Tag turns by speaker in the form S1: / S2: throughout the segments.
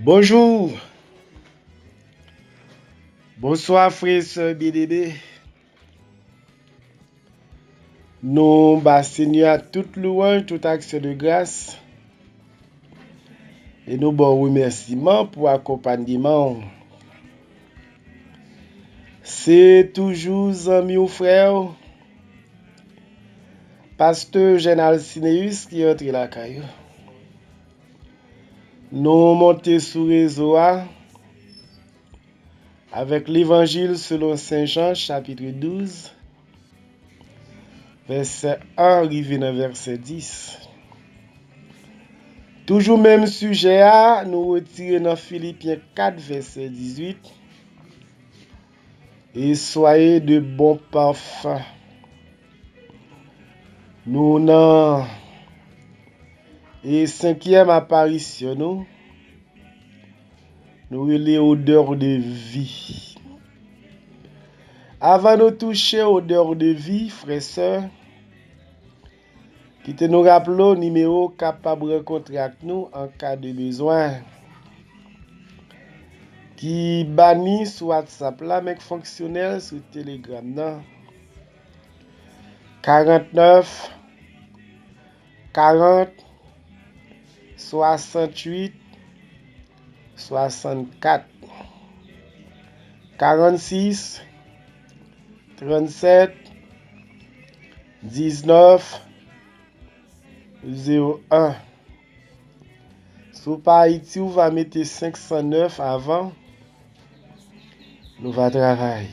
S1: Bonjour, bonsoir frères et sœurs bien-aimés. Nous Seigneur toute louange, toute action de grâce. Et nous bon remerciements pour accompagnement. C'est toujours ami ou frère, pasteur Jean Alcineus qui entre la caillou. Nous montons sur réseau avec l'évangile selon Saint Jean, chapitre 12, verset 1, arrivé dans verset 10. Toujours même sujet, nous retirons dans Philippiens 4, verset 18. Et soyez de bons parfums. Nous n'avons et cinquième apparition, nous les odeurs de vie. Avant de toucher odeur de vie, frères et sœurs, qui te nous rappelons numéro capable de rencontrer avec nous en cas de besoin. Qui banni sur WhatsApp là, mais fonctionnel sur Telegram là. 49 40 68 64 46 37 19 01. Sur Haïti, on va mettre 509 avant. Nous va travailler.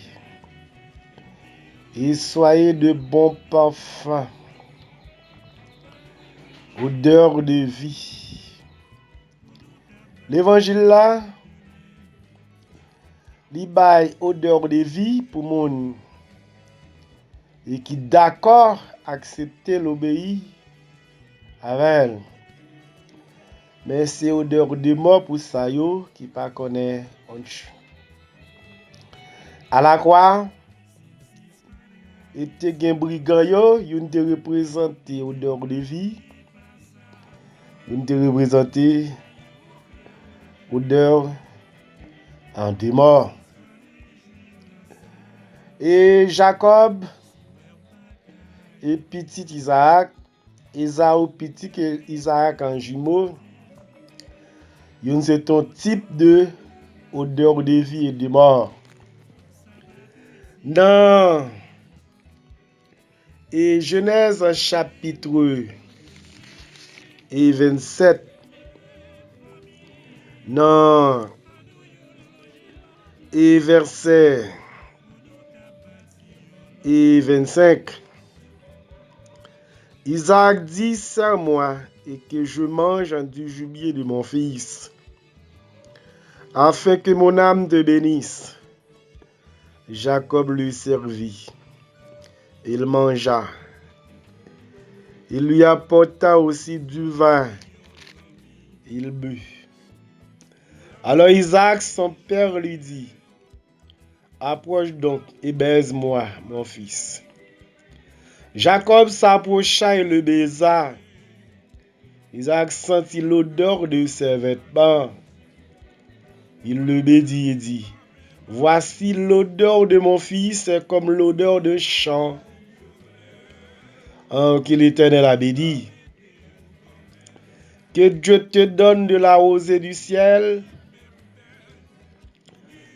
S1: Et soyez de bons parfums. Odeur de vie. L'évangile là, il bail odeur de vie pour mon et qui d'accord accepter l'obéir avec elle. Mais c'est odeur de mort pour ça yo qui pas connaît honte. À la croix, était gen brigand yo, yon te représenter odeur de vie. Yon te représenter odeur de mort. Et Jacob et petit Isaac, Esaü petit Isaac en jumeau, yon c'est un type de odeur de vie et de mort. Dans et Genèse chapitre 27, non, et verset 25, Isaac dit: serre-moi et que je mange du gibier de mon fils, afin que mon âme te bénisse. Jacob lui servit. Il mangea. Il lui apporta aussi du vin. Il but. Alors Isaac, son père, lui dit: approche donc et baise-moi, mon fils. Jacob s'approcha et le baisa. Isaac sentit l'odeur de ses vêtements. Il le bénit et dit: voici l'odeur de mon fils, c'est comme l'odeur d'un champ que l'Éternel a béni. Que Dieu te donne de la rosée du ciel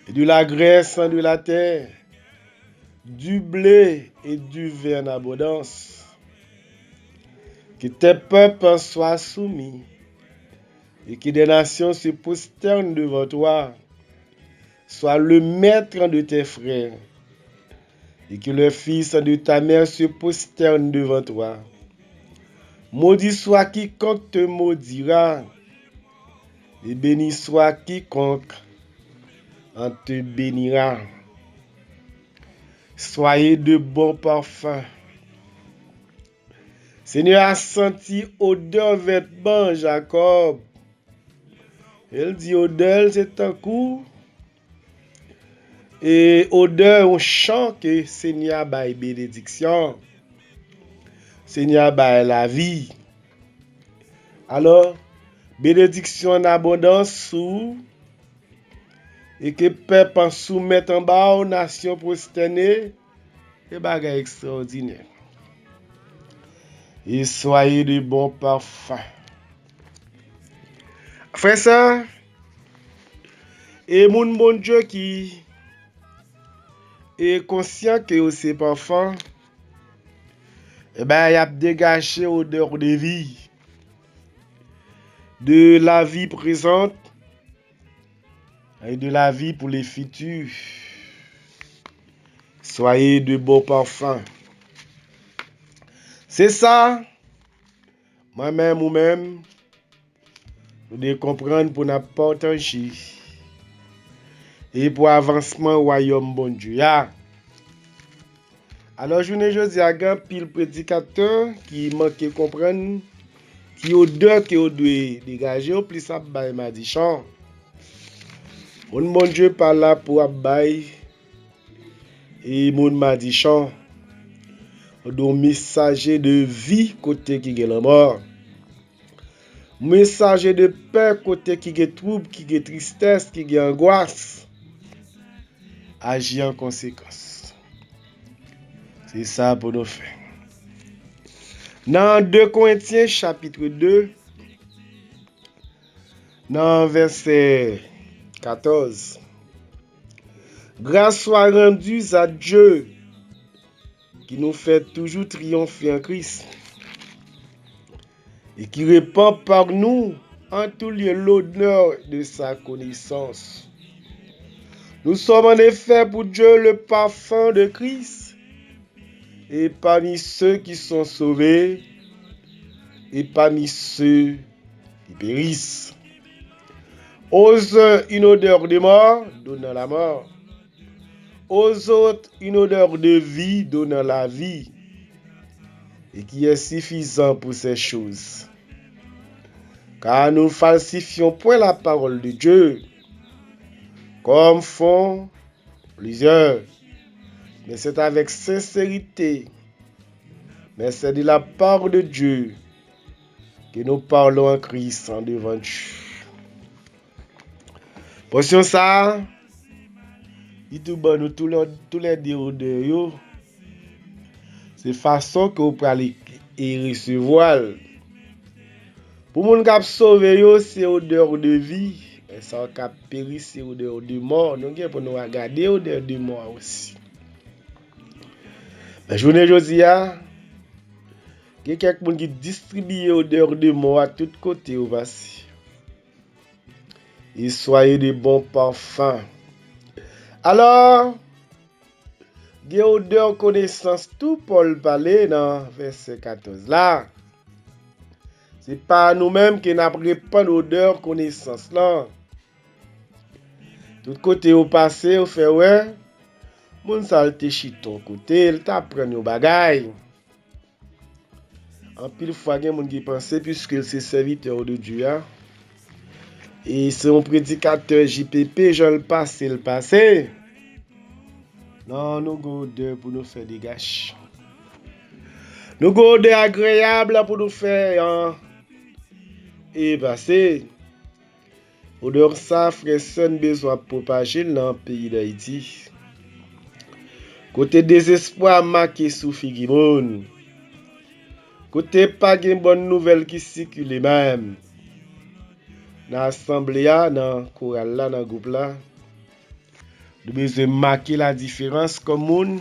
S1: et de la graisse de la terre, du blé et du vin en abondance. Que tes peuples soient soumis et que des nations se prosternent devant toi. Sois le maître de tes frères et que le fils de ta mère se prosterne devant toi. Maudit soit quiconque te maudira et béni soit quiconque en te bénira. Soyez de bons parfums. Seigneur a senti odeur vêtements Jacob. Elle dit odeur c'est un coup. Et odeur un chant que Seigneur baille bénédiction. Seigneur baille la vie. Alors, bénédiction en abondance sous, et que peuple en soumette en bas aux nations prosternées, et bagaille extraordinaire. Et soyez de bons parfums. Frère ça, et mon bon Dieu qui est conscient que c'est parfum, eh ben, il a dégagé odeur de vie, de la vie présente et de la vie pour les futurs. Soyez de bons parfums. C'est ça, moi-même ou même, nous devons comprendre pour nous partager et pour avancement au royaume bon Dieu. Alors, je ne dis à un pile prédicateur qui manque comprendre, qui odeur que vous devez dégager, au plus ça m'a dit chant. Mon bon Dieu par là pour abaye et mon m'a dit chant. On messager de vie côté qui est la mort. Messager de peur côté qui est trouble, qui est tristesse, qui est angoisse. Agir en conséquence. C'est ça pour nous faire. Dans 2 Corinthiens chapitre 2, dans verset 14. Grâce soit rendue à Dieu qui nous fait toujours triompher en Christ et qui répand par nous en tout lieu l'honneur de sa connaissance. Nous sommes en effet pour Dieu le parfum de Christ et parmi ceux qui sont sauvés et parmi ceux qui périssent. Aux uns une odeur de mort donnant la mort, aux autres une odeur de vie donnant la vie, et qui est suffisant pour ces choses. Car nous falsifions point la parole de Dieu, comme font plusieurs, mais c'est avec sincérité, mais c'est de la part de Dieu que nous parlons en Christ en devant Dieu. Portion ça, il tout bon nous tous les dire de yo. C'est façon que vous pouvez aller et recevoir. Pour moun k'ap sauver yo, c'est odeur de vie. Et ça k'ap péri, c'est odeur de mort. Nous pour nous regarder odeur de mort aussi. Mais journée aujourd'hui, il y a quelqu'un qui distribue odeur de mort à tous côtés au passé. Et soyez de bons parfums. Alors, il y a odeur connaissance, tout Paul parlait dans verset 14 là. C'est pas nous-mêmes qui n'avons pas l'odeur connaissance là. Tout côté au passé, au fait ouais, moun salte chiton côté, il t'apprend nos bagailles. En pile fois, il y a des gens qui pensent, puisque c'est serviteur de Dieu, et c'est un prédicateur JPP, je le passé. Non, nous avons odeur pour nous faire des gâches. Nous avons odeur agréable pour nous faire et passer. Odeur ça, frère, son besoin de propager dans le pays d'Haïti. Côté désespoir marqué sous figimoun. Côté pas de bonne nouvelle qui circule même. Dans l'assemblée, dans le choral, dans le groupe là. Nous devons marquer la différence comme moun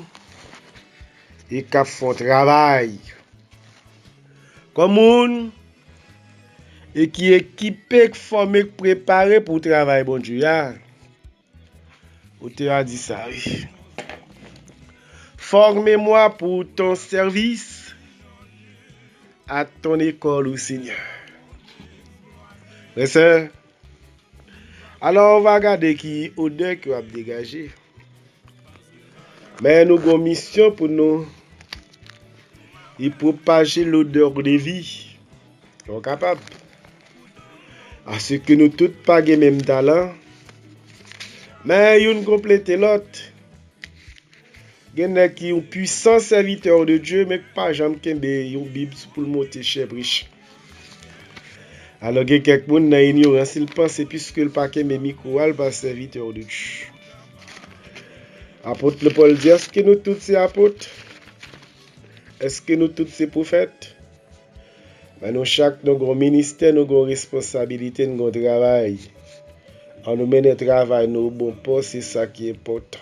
S1: et qui font travail. Comme moun et qui est équipé, formé, préparé pour travailler bon Dieu. Ou te a dit ça, oui. Formez-moi pour ton service à ton école au Seigneur. Frère, sœur, alors on va regarder qui odeur qui va dégager. Mais nous avons une mission pour nous et propager l'odeur de vie. Nous sommes capables. Parce que nous tous pas le même talent. Mais une complète l'autre. Il y a qui sont puissants serviteurs de Dieu, mais pas jamais qu'il y ait une Bible pour le monter chez riche. Alors que quelqu'un dans ignorance, il pense puisque le paquet met micro, il va serviteur de Dieu. Apôtre Paul dit, est-ce que nous tous ces apôtres? Est-ce que nous tous ces prophètes? Ben nous chaque nous avons ministère, nous avons responsabilité, nous avons travail. On nous mène travail, nous bon poste, c'est ça qui est important.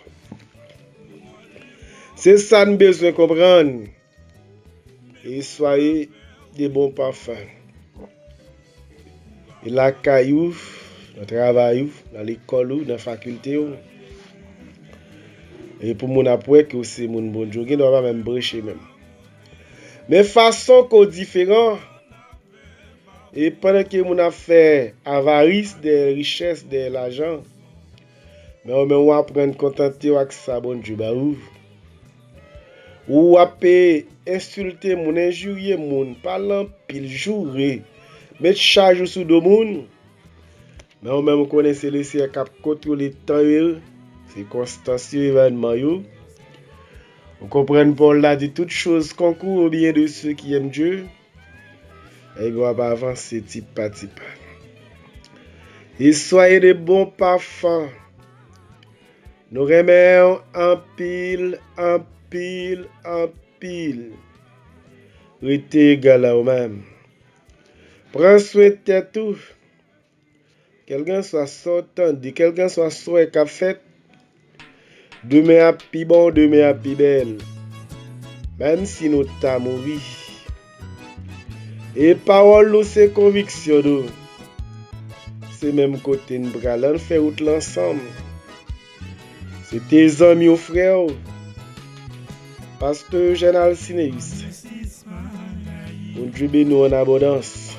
S1: C'est ça nous besoin de comprendre. Et soyez des bons parfums. Et la caillou, dans le travail, dans l'école, dans la faculté. Et pour mon après que c'est mon bon Dieu, qui ne va pas même brécher même. Mais façon qu'on différent. Et pendant que mon a fait avarice des richesses de l'argent, mais on va apprendre à contenter avec ça bon Dieu ba ou à insulter mon injurier mon parlant pile jouer mettre charge sous de moun. Mais on même connaissez les cap contrôler temps circonstances événements yo. On comprend Paul là dit toutes choses concourent au bien de ceux qui aiment Dieu. Et il va avancer petit pas petit pas. Et soyez de bons parfums. Nous remettons en pile, en pile, en pile. Restez égal à vous-même. Prends soin de tout. Quelqu'un soit sortant, quelqu'un soit soin qu'a fait. Demain à plus bon, demain à plus belle. Même si nous t'as mouru. Et parole nous c'est conviction nous. C'est même côté de bras là, on fait route l'ensemble. C'est tes amis ou frères. Pasteur Eugène Alcineus. Mon Dieu bénisse en abondance.